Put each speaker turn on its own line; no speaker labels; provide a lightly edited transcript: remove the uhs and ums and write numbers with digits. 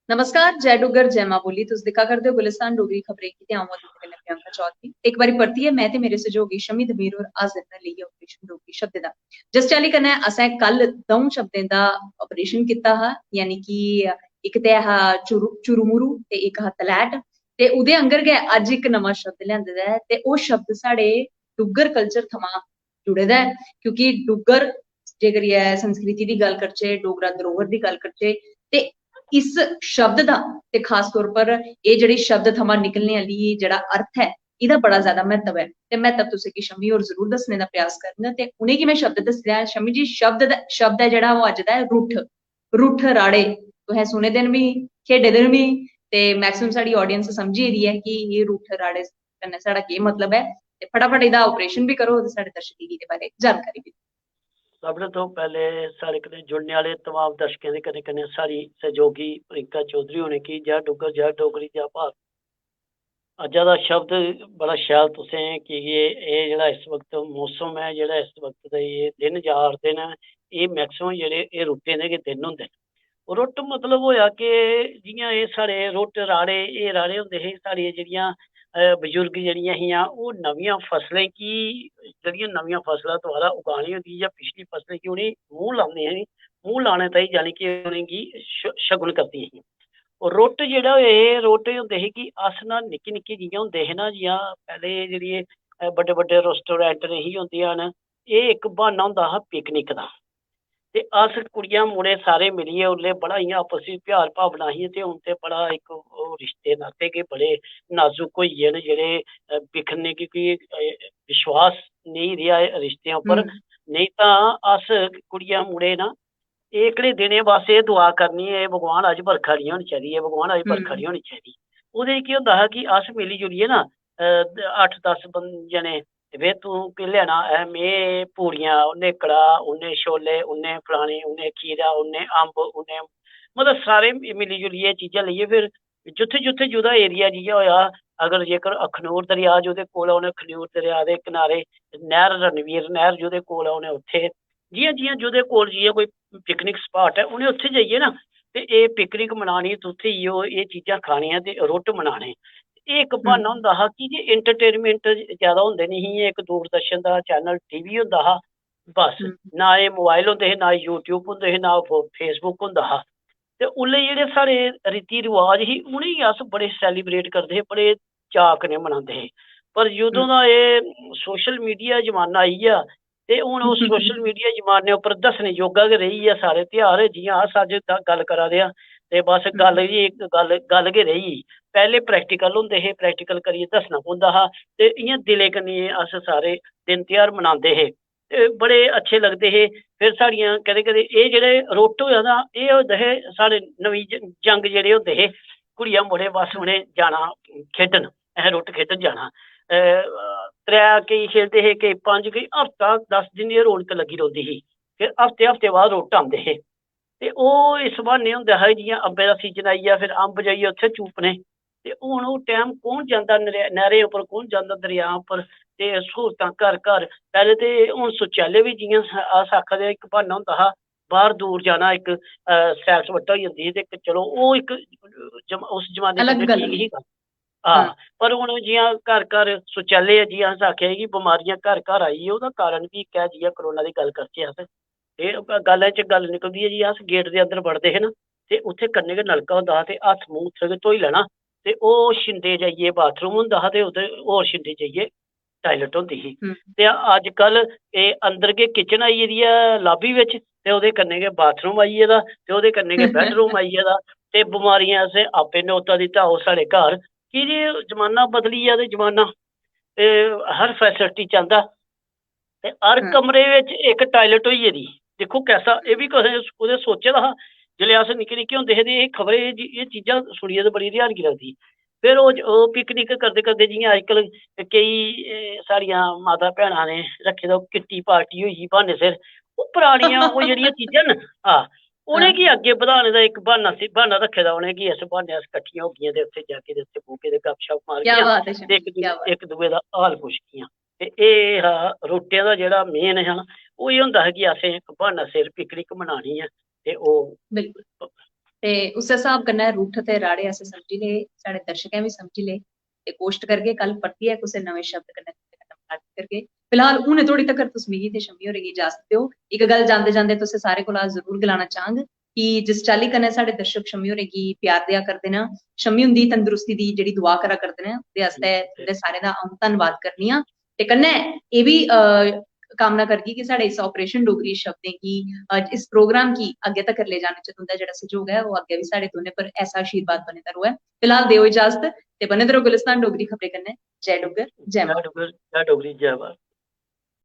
नमस्कार, जय डुग्गर जय मां बोली। तुस दिक्खा करदे हो गुलिस्तान डोगरी खबरें की ते अ'ऊं आं तुंदे कन्नै प्रियंका चौधरी। इक बारी परतियै मैं ते मेरे सहयोगी शमी दमीर होर हाजिर न लेइयै ऑपरेशन डोगरी शब्दें दा। जिस चाल्ली कन्नै असें कल द'ऊं शब्दें दा ऑपरेशन कीता हा, यानी कि इक ते हा चुरुमुरु ते इक हा तलैट। ते ओह्दे आंगर गै अज्ज इक नवां शब्द लेआंदे दा ऐ ते ओह् शब्द साढ़े डुग्गर कल्चर थमां जुड़े दा ऐ, क्योंकि डुग्गर जे करियै संस्कृति दी गल्ल करचै, डोगरा धरोहर दी गल्ल करचै ते इस शब्द दा ते खास तौर पर एह् जेह्ड़ी शब्द थमां निकलने आह्ली जेह्ड़ा अर्थ ऐ, एह्दा बड़ा ज्यादा म्हत्तव ऐ। ते म्हत्तव तुसें गी शमी होर जरूर दस्सने दा प्रयास करङन ते उ'नेंगी मैं शब्द दस्सेआ ऐ। शमी जी, शब्द ऐ जेह्ड़ा ओह् अज्ज दा ऐ रुट्ठ। रुट्ठ राड़े तुसें सुने दे न बी, खेढे दे न बी, ते मैक्सिमम साढ़ी ऑडियंस समझी गेदी ऐ कि एह् रुट्ठ राड़े कन्नै साढ़ा केह् मतलब ऐ। ते फटाफट एह्दा ऑपरेशन बी करो ते साढ़े दर्शकें गी एह्दे बारे जानकारी बी।
सबने तो पहले साढ़े कन्नै जुड़ने आह्ले तमाम दर्शकें दे कन्नै कन्नै साढ़ी सहयोगी प्रियंका चौधरी होने की जय डुग्गर जय डोगरी जय भारत। अज्जा दा शब्द बड़ा शैल तुसें कि एह् जेह्ड़ा इस वक्त मौसम ऐ, जेह्ड़ा इस वक्त दे एह् दिन जा दे न, एह् मैक्सिमम जेह्ड़े एह् रुट्टें दे गै दिन होंदे न। रुट्ट मतलब होएआ कि जियां एह् साढ़े रुट्ट राड़े, एह् राड़े होंदे हे साढ़ियां जेह्ड़ियां बजुर्ग जेह्ड़ियां हियां ओह् नमियां फसलें गी, जेह्ड़ियां नमियां फसलां दोबारा उगानी होंदी जां पिछली फसलें गी उ'नेंगी मूंह् लांदे हे, मूंह् लाने ताईं जानि कि उ'नेंगी शगुन करदियां हियां। और रुट्ट जेह्ड़ा एह् रुट्ट होंदे हे कि अस ना निक्के निक्के जियां होंदे हे ना, जियां पैह्लें जेह्ड़ी बड्डे बड्डे रेस्टोरेंट नेईं होंदियां न, एह् इक ब्हान्ना होंदा हा पिकनिक दा। ते अस कुड़ियां मुड़े सारे मिलियै उसलै बड़ा इ'यां आपस च प्यार भावना ही, ते हून ते बड़ा इक ओह् रिश्ते नाते के बड़े नाजुक होई गे न, जेह्ड़े बिखरने क्योंकि विश्वास नेईं रेहा रिश्तें उप्पर।
हम्म
नेईं तां अस कुड़ियां मुड़े ना एह्कड़े दिनें बस एह् दुआ करनी है भगवान अज्ज बरखा निं होनी चाहिदी ऐ, भगवान अज्ज बरखा निं
हम्म
होनी चाहिदी। ओह्दे च केह् होंदा हा कि अस मिली जुलियै ना 8-10 जने, वे तूं केह् लेआना में पूड़ियां, उन्नै कड़ाह, उन्नै छोले, उन्नै फलाने, उन्नै खीरा, उन्नै अम्ब, उन्नै मतलब सारे मिली जुलियै चीज़ां लेइयै फिर जित्थे जित्थे जेह्दा एरिया जि'यां होएआ, अगर जेकर अखनूर दरेआ जेह्दे कोल उ'नें खनूर दरेआ दे किनारे नैह्र रणवीर नैह्र जेह्दे कोल उ'नें उत्थे जि'यां जि'यां जेह्दे कोल जि'यां कोई पिकनिक स्पॉट है उ'नें उत्थे जाइयै ना ते एह् पिकनिक मनानी ते उत्थे इ'यो एह् चीज़ां खानियां ते रुट्ट मनाने। एह् इक ब्हान्ना
हम्म
होंदा हा कि जे एंटरटेनमेंट ज्यादा होंदे नहीं ही, इक दूरदर्शन दा चैनल टीवी होंदा हा बस।
हम्म
ना एह् मोबाइल होंदे हे, ना यूट्यूब होंदे हे, ना फेसबुक होंदा हा। ते उसलै जेह्ड़े साढ़े रीति रवाज ही उ'नेंगी अस बड़े सैलीब्रेट करदे हे, बड़े चाऽ कन्नै मनांदे हे। पर जदूं दा एह् सोशल मीडिया जमाना आई गेआ ते हून ओह् सोशल
हम्म
मीडिया जमाने उप्पर दस्सने जोगा गै रेही गेआ सारे तेहार, जि'यां अस अज्ज गल्ल करा दे आं ते बस गल्ल जी इक गल्ल गै रेही गेई। पैह्ले प्रैक्टिकल होंदे हे, प्रैक्टिकल करियै दस्सना पौंदा हा ते इ'यां दिलै कन्नै अस सारे दिन तेहार मनांदे हे ते बड़े अच्छे लगदे हे। फिर साढ़ियां कदें कदें एह् जेह्ड़े रुट्ट होएआ ना, एह् होंदे हे साढ़े नमीं जंग जेह्ड़े होंदे हे, कुड़ियां मुड़े बस उ'नें जाना खेढन, असें रुट्ट खेढन जाना। त्रै केईं खेलदे हे, केईं पंज, केईं हफ्ता 10 दिन एह् रौनक लग्गी रौंह्दी ही। फिर हफ्ते हफ्ते बाद रुट्ट आंदे हे ते ओह् इस ब्हान्ने होंदा हा जि'यां अम्बे दा सीजन आई गेआ, फिर अम्ब जाइयै उत्थै चूपने। ते हून ओह् टैम कौन जांदा नैह्रें उप्पर, कौन जांदा दरेआ उप्पर, ते स्हूलतां घर घर। पैह्लें ते हून शौचालय बी जि'यां अस आखा दे इक ब्हान्ना होंदा हा बाह्र दूर जाना, इक सैर सपाटा होई जंदी ही ते चलो ओह् इक उस जमाने च
अलग
ते
गल्ल
ठीक ही।
हाँ
हां, पर हून जि'यां घर घर शौचालय जि'यां अस आखेआ कि बमारियां घर घर आई गेई, ओह्दा कारण बी इक है। जि'यां करोना दी गल्ल करचै अस, एह् गल्ल च गल्ल निकलदी है जी, अस गेट दे अंदर वड़दे हे ना ते उत्थै कन्नै गै नलका होंदा हा ते हत्थ मूंह उत्थै गै धोई लैना ते ओह् शिंदे जाइयै बाथरूम होंदा हा ते ओह्दे होर शिंदे जाइयै टायलट होंदी ही।
हम्म
ते अजकल एह् अंदर गै किचन आई गेदी ऐ लाबी बिच, ते ओह्दे कन्नै गै बाथरूम आई गेदा ते ओह्दे कन्नै गै बैडरूम आई गेदा। ते बमारियां असें आपे न्योता दित्ता आओ साढ़े घर, की जे जमाना बदली गेआ ते जमाना हर फैसिलिटी चांह्दा ते हर
हाँ
कमरे बिच इक टायलट होई गेदी। दिक्खो कैसा, एह् बी कुसै सोचे दा हा जेल्लै अस निक्के निक्के होंदे हे ते एह् खबरै एह् चीज़ां सुनियै ते बड़ी हैरानगी लगदी। फिर ओह् पिकनिक करदे करदे जि'यां अजकल केईं साढ़ियां माता भैनां ने रक्खे दा किट्टी पार्टी होई गेई ब्हान्ने सिर, ओह् परानियां ओह् जेह्ड़ियां चीज़ां न,
हाँ
उ'नेंगी अग्गें बधाने दा इक ब्हान्ना रक्खे दा उ'नें कि इस ब्हान्ने अस किट्ठियां होगियां ते उत्थै जागे ते उत्थै बौह्गे ते गपशप
क्या
मारगियां
बात है
ते
शमी जी, क्या बात।
इक दूए दा हाल पुच्छगियां। ते एह् हा रुट्टें दा जेह्ड़ा मेन हा, ओह् एह् होंदा हा कि असें इक ब्हान्ना सिर पिकनिक मनानी ऐ ते ओह्
बिल्कुल। ते उस हिसाब कन्नै रूठ ते राड़े असें समझी ले, साढ़े दर्शकें भी समझी ले ते कोशिश करगे कल परतियै कुसै नमें शब्द कन्नै तुंदे कन्नै मुलाकात करगे। फिलहाल हुनै धोड़ी तक्कर तुस मिगी ते शम्मी होरें गी इजाजत देओ। इक गल्ल जांदे जांदे तुसें सारे कोला जरूर गलाना चाहंग कि जिस चाल्ली कन्नै साढ़े दर्शक शम्मी होरें गी प्यार देआ करदे न, शम्मी हुंदी तंदरुस्ती दी जेह्ड़ी दुआ करा करदे न, ओह्दे आस्तै तुंदे सारें दा अ'ऊं धन्नवाद करनी आं ते कन्नै एह् बी कामना करगी कि साढ़े इस ऑपरेशन डोगरी शब्दें गी इस प्रोग्राम गी अग्गे तक्कर ले जाने च तुंदा जेह्ड़ा सहयोग ऐ ओह् अग्गे बी साढ़े दौनें पर ऐसा आशीर्वाद बने दा र'वै। फिलहाल देओ इजाजत ते बने दे र'वो गुलिस्तान डोगरी खबरें कन्नै। जय डुग्गर, जय
जय
मां।
डुग्गर, जय डोगरी, जय भारत।